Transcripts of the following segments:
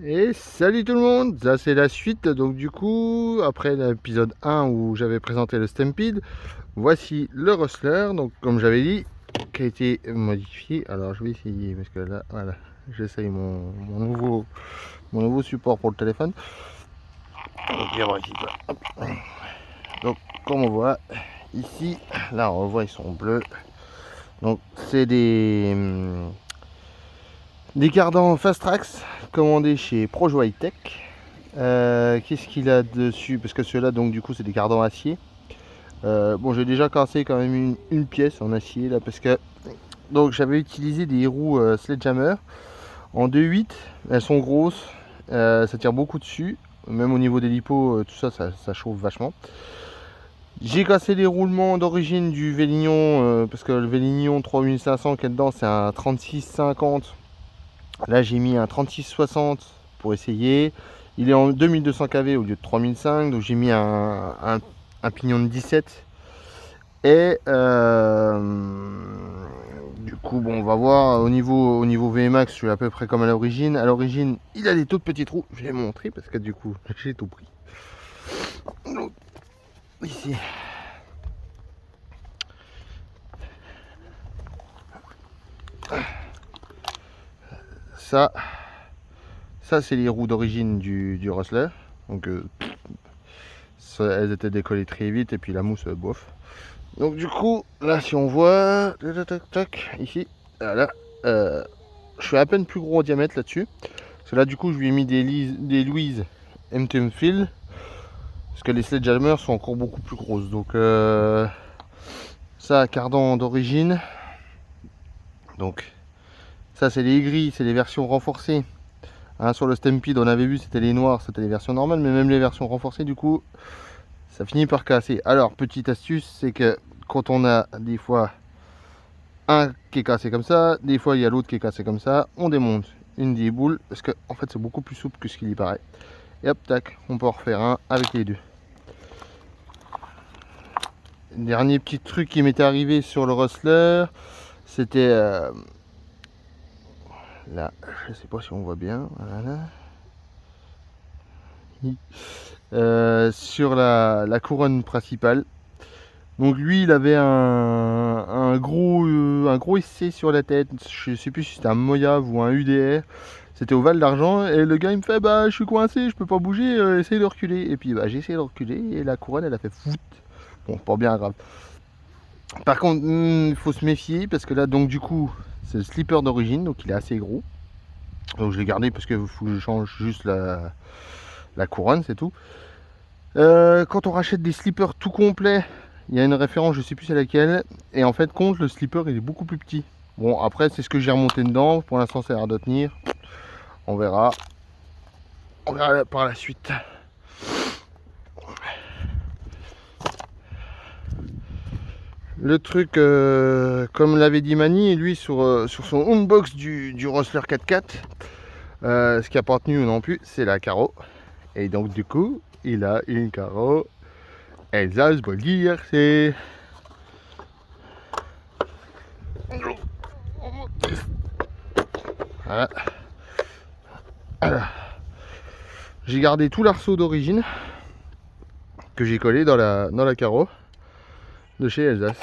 Et salut tout le monde, ça c'est la suite. Donc du coup, après l'épisode 1 où j'avais présenté le Stampede, voici le Rustler, donc comme j'avais dit, qui a été modifié. Alors je vais essayer, parce que là, voilà, j'essaye mon nouveau support pour le téléphone. Donc, viens voir ici, quoi. Hop. Donc comme on voit ici, là on voit ils sont bleus. Donc c'est des cardans Fast Tracks commandés chez Projo High Tech. Qu'est-ce qu'il a dessus? Parce que ceux-là, donc du coup, c'est des cardans acier. Bon, j'ai déjà cassé quand même une pièce en acier là, parce que donc j'avais utilisé des roues Sledgehammer en 2.8. Elles sont grosses, ça tire beaucoup dessus, même au niveau des lipots, tout ça, ça chauffe vachement. J'ai cassé les roulements d'origine du Vélignon, parce que le Vélignon 3500 qui est dedans, c'est un 3650. Là, j'ai mis un 3660 pour essayer. Il est en 2200 kV au lieu de 3005, donc j'ai mis un pignon de 17. Et du coup, bon, on va voir au niveau VMAX, je suis à peu près comme à l'origine. À l'origine, il a des toutes petites roues. Je vais montrer parce que du coup, j'ai tout pris. Donc, ici. Ça, ça c'est les roues d'origine du Rustler. Donc, elles étaient décollées très vite et puis la mousse, bof. Donc du coup, là si on voit, ici, voilà, je suis à peine plus gros en diamètre là-dessus. Parce que là du coup je lui ai mis des Louise MTM Fill. Parce que les Sledgehammer sont encore beaucoup plus grosses. Donc ça, cardan d'origine. Donc ça c'est les gris, c'est les versions renforcées. Hein, sur le Stampede on avait vu c'était les noirs, c'était les versions normales. Mais même les versions renforcées du coup, ça finit par casser. Alors petite astuce, c'est que quand on a des fois un qui est cassé comme ça, des fois il y a l'autre qui est cassé comme ça, on démonte une des boules parce que en fait c'est beaucoup plus souple que ce qu'il y paraît. Et hop tac, on peut en refaire un avec les deux. Dernier petit truc qui m'était arrivé sur le Rustler, c'était là, je sais pas si on voit bien, voilà. Sur la couronne principale. Donc lui il avait un gros essai sur la tête, je sais plus si c'était un Moyave ou un UDR. C'était au Val d'Argent et le gars il me fait bah je suis coincé, je peux pas bouger, essaye de reculer. Et puis bah j'ai essayé de reculer et la couronne elle a fait foot. Bon, pas bien grave. Par contre, il faut se méfier parce que là donc du coup c'est le slipper d'origine, donc il est assez gros. Donc je l'ai gardé parce que faut que je change juste la couronne, c'est tout. Quand on rachète des slippers tout complets, il y a une référence, je sais plus c'est laquelle, et en fait compte le slipper il est beaucoup plus petit. Bon après c'est ce que j'ai remonté dedans, pour l'instant ça a l'air de tenir. On verra par la suite. Le truc, comme l'avait dit Mani, lui sur son unbox du Rustler 4x4, ce qui a pas tenu non plus, c'est la carreau. Et donc du coup, il a une carreau Elsace Bollier, c'est... Voilà. Alors, j'ai gardé tout l'arceau d'origine que j'ai collé dans la carreau de chez Elsace.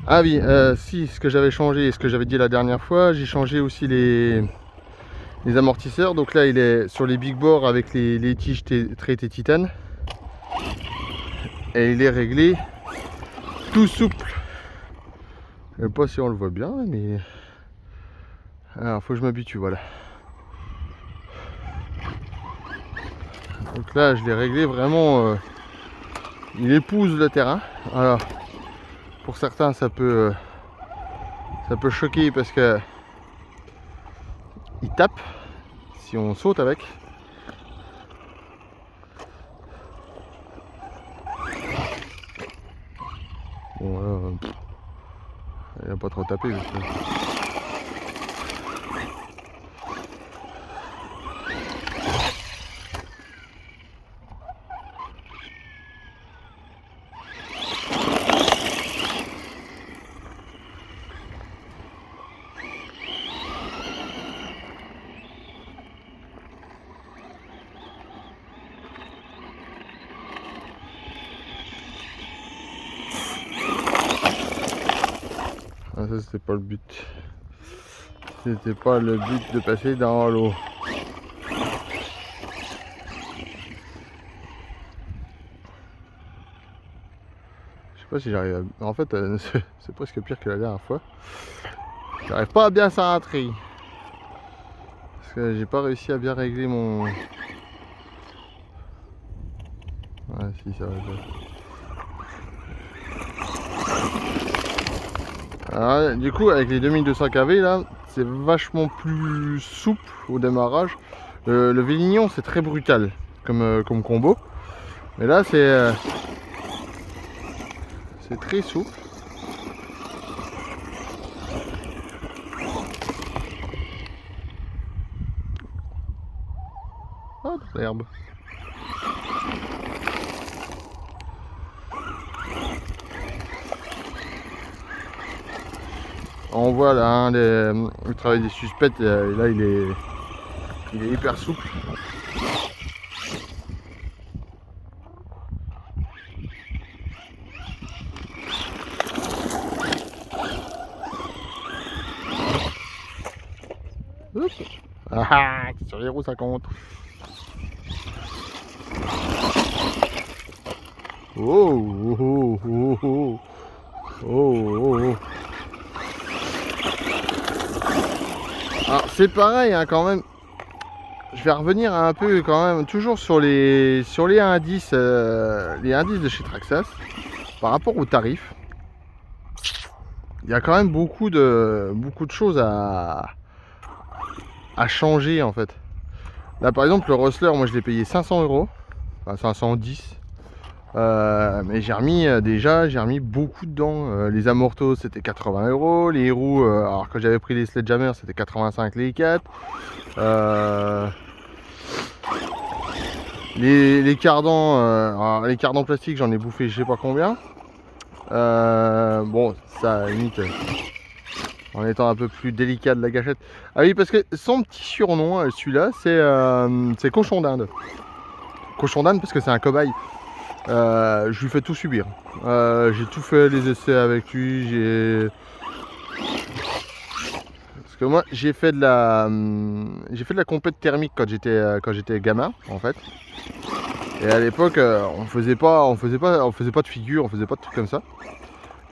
Ah oui, si, ce que j'avais changé, ce que j'avais dit la dernière fois, j'ai changé aussi les amortisseurs. Donc là, il est sur les big bores avec les tiges traitées titane. Et il est réglé tout souple. Je sais pas si on le voit bien, mais... Alors, faut que je m'habitue, voilà. Donc là, je l'ai réglé vraiment... il épouse le terrain. Alors, pour certains, ça peut choquer parce que... il tape si on saute avec. Bon, là, il n'a pas trop tapé. ça c'était pas le but. C'était pas le but de passer dans l'eau. Je sais pas si j'arrive à... En fait, c'est presque pire que la dernière fois. J'arrive pas à bien s'arrêter. Parce que j'ai pas réussi à bien régler mon... Ouais, si, ça va. Alors, du coup, avec les 2200 kV là, c'est vachement plus souple au démarrage. Le Vélignon, c'est très brutal comme combo. Mais là, c'est très souple. Ah, de l'herbe. On voit là hein, le travail des suspects, là il est hyper souple. Oups. Ah, sur les roues ça compte. Oh, oh, oh, oh, oh, oh, oh. Alors c'est pareil hein, quand même. Je vais revenir un peu quand même toujours sur les indices de chez Traxxas par rapport aux tarifs. Il y a quand même beaucoup de choses à changer en fait. Là par exemple le Rustler, moi je l'ai payé 500 €, enfin 510. Mais j'ai remis beaucoup dedans. Les amortos c'était 80 €, les roues, alors que j'avais pris les Sledgehammer c'était 85 les 4. Les cardans, les cardans plastiques j'en ai bouffé je sais pas combien. Bon ça limite en étant un peu plus délicat de la gâchette. Ah oui parce que son petit surnom celui-là c'est cochon d'Inde. Cochon d'Inde parce que c'est un cobaye. Je lui fais tout subir. J'ai tout fait les essais avec lui. Parce que moi j'ai fait de la compète thermique quand j'étais gamin en fait. Et à l'époque on faisait pas de figure, on faisait pas de trucs comme ça.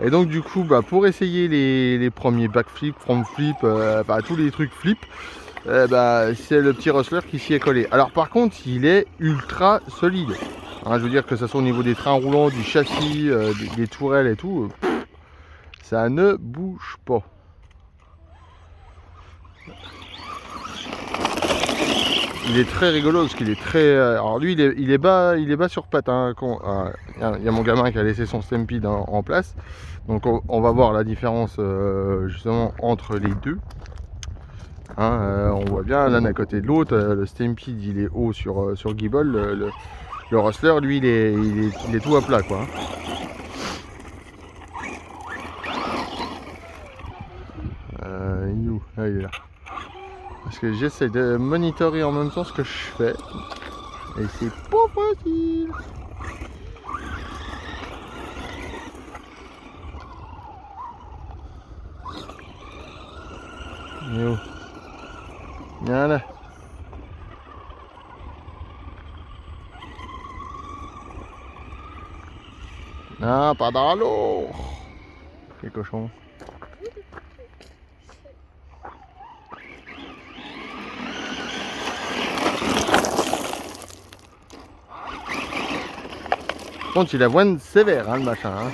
Et donc du coup pour essayer les premiers backflip, front flip, tous les trucs flip, c'est le petit Rustler qui s'y est collé. Alors par contre il est ultra solide. Hein, je veux dire que ça soit au niveau des trains roulants, du châssis, des tourelles et tout, ça ne bouge pas. Il est très rigolo parce qu'il est très. Alors lui il est bas sur pattes. Hein, il y a mon gamin qui a laissé son Stampede en place. Donc on va voir la différence justement entre les deux. Hein, on voit bien l'un à côté de l'autre. Le Stampede il est haut sur Giebel. Le Rustler lui il est tout à plat quoi. Il est où? Ah, il est là. Parce que j'essaie de monitorer en même temps ce que je fais. Et c'est pas facile. Il est où? Viens là. Non, pas dans l'eau. Quel cochon. Contre, il avoine sévère, hein, le machin. Hein.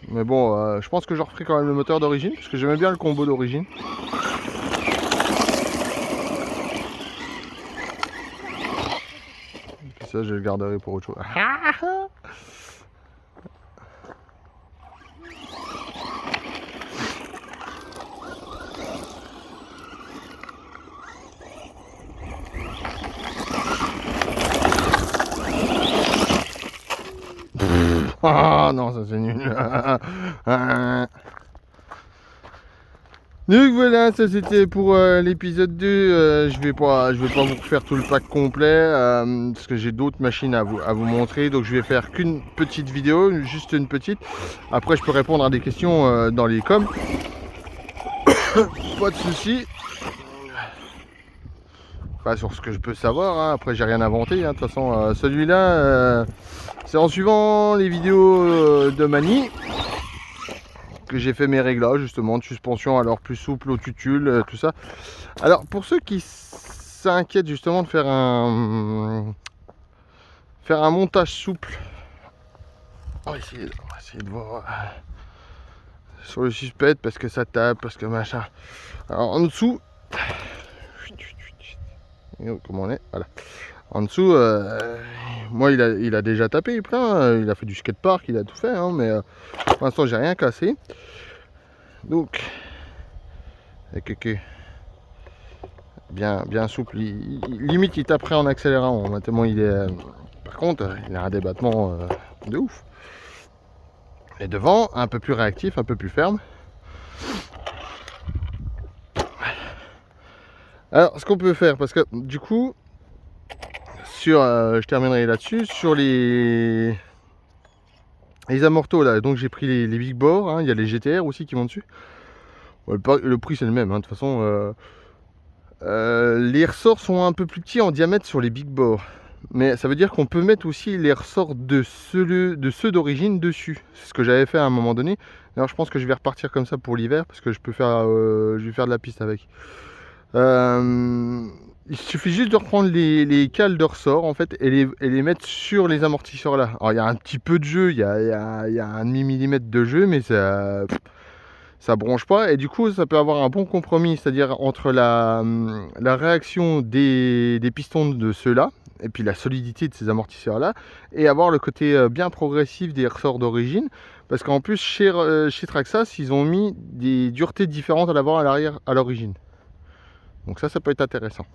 Mais bon, je pense que je referai quand même le moteur d'origine, parce que j'aimais bien le combo d'origine. Puis ça, je le garderai pour autre chose. Ah non, ça c'est nul. Donc voilà, ça c'était pour l'épisode 2. Je vais pas vous refaire tout le pack complet parce que j'ai d'autres machines à vous montrer. Donc je vais faire qu'une petite vidéo, juste une petite. Après je peux répondre à des questions dans les coms. Pas de soucis. Enfin, sur ce que je peux savoir, hein. Après j'ai rien inventé, hein. De toute façon celui-là c'est en suivant les vidéos de Mani que j'ai fait mes réglages justement de suspension, alors plus souple au tutule, tout ça. Alors pour ceux qui s'inquiètent justement de faire un montage souple, on va essayer de voir sur le suspect parce que ça tape, parce que machin. Alors en dessous, comment on est, voilà. En dessous, moi il a déjà tapé plein, il a fait du skatepark, il a tout fait, hein, mais pour l'instant j'ai rien cassé. Donc bien souple, limite il taperait en accélérant, hein, tellement il est. Par contre, il a un débattement de ouf. Et devant, un peu plus réactif, un peu plus ferme. Alors, ce qu'on peut faire, parce que du coup, je terminerai là-dessus, sur les amortos là, donc j'ai pris les big bore, hein, il y a les GTR aussi qui vont dessus. Le prix c'est le même, hein, de toute façon. Les ressorts sont un peu plus petits en diamètre sur les big bore. Mais ça veut dire qu'on peut mettre aussi les ressorts de ceux d'origine dessus. C'est ce que j'avais fait à un moment donné. Alors je pense que je vais repartir comme ça pour l'hiver parce que je vais faire de la piste avec. Il suffit juste de reprendre les cales de ressort en fait et les mettre sur les amortisseurs là. Alors il y a un petit peu de jeu, il y a un demi-millimètre de jeu, mais ça bronche pas et du coup ça peut avoir un bon compromis, c'est-à-dire entre la réaction des pistons de ceux-là et puis la solidité de ces amortisseurs là et avoir le côté bien progressif des ressorts d'origine, parce qu'en plus chez Traxxas ils ont mis des duretés différentes à l'avant, à l'arrière, à l'origine, donc ça peut être intéressant.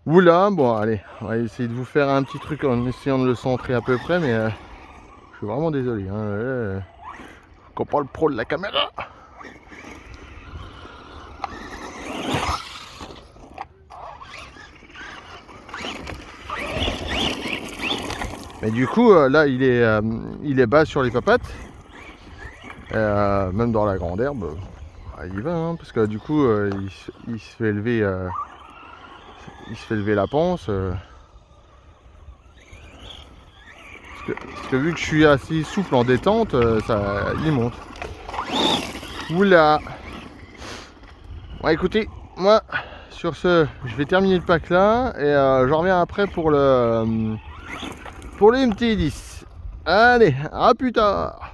Oula, bon allez, on va essayer de vous faire un petit truc en essayant de le centrer à peu près, mais je suis vraiment désolé, hein, qu'on parle pro de la caméra. Mais du coup, là, il est bas sur les papates. Même dans la grande herbe, il va, hein, parce que du coup, il se fait élever, la panse. Parce que vu que je suis assez souple en détente, il monte. Oula. Bon, écoutez, moi, sur ce, je vais terminer le pack là et je reviens après pour le MT10. Allez, à plus tard.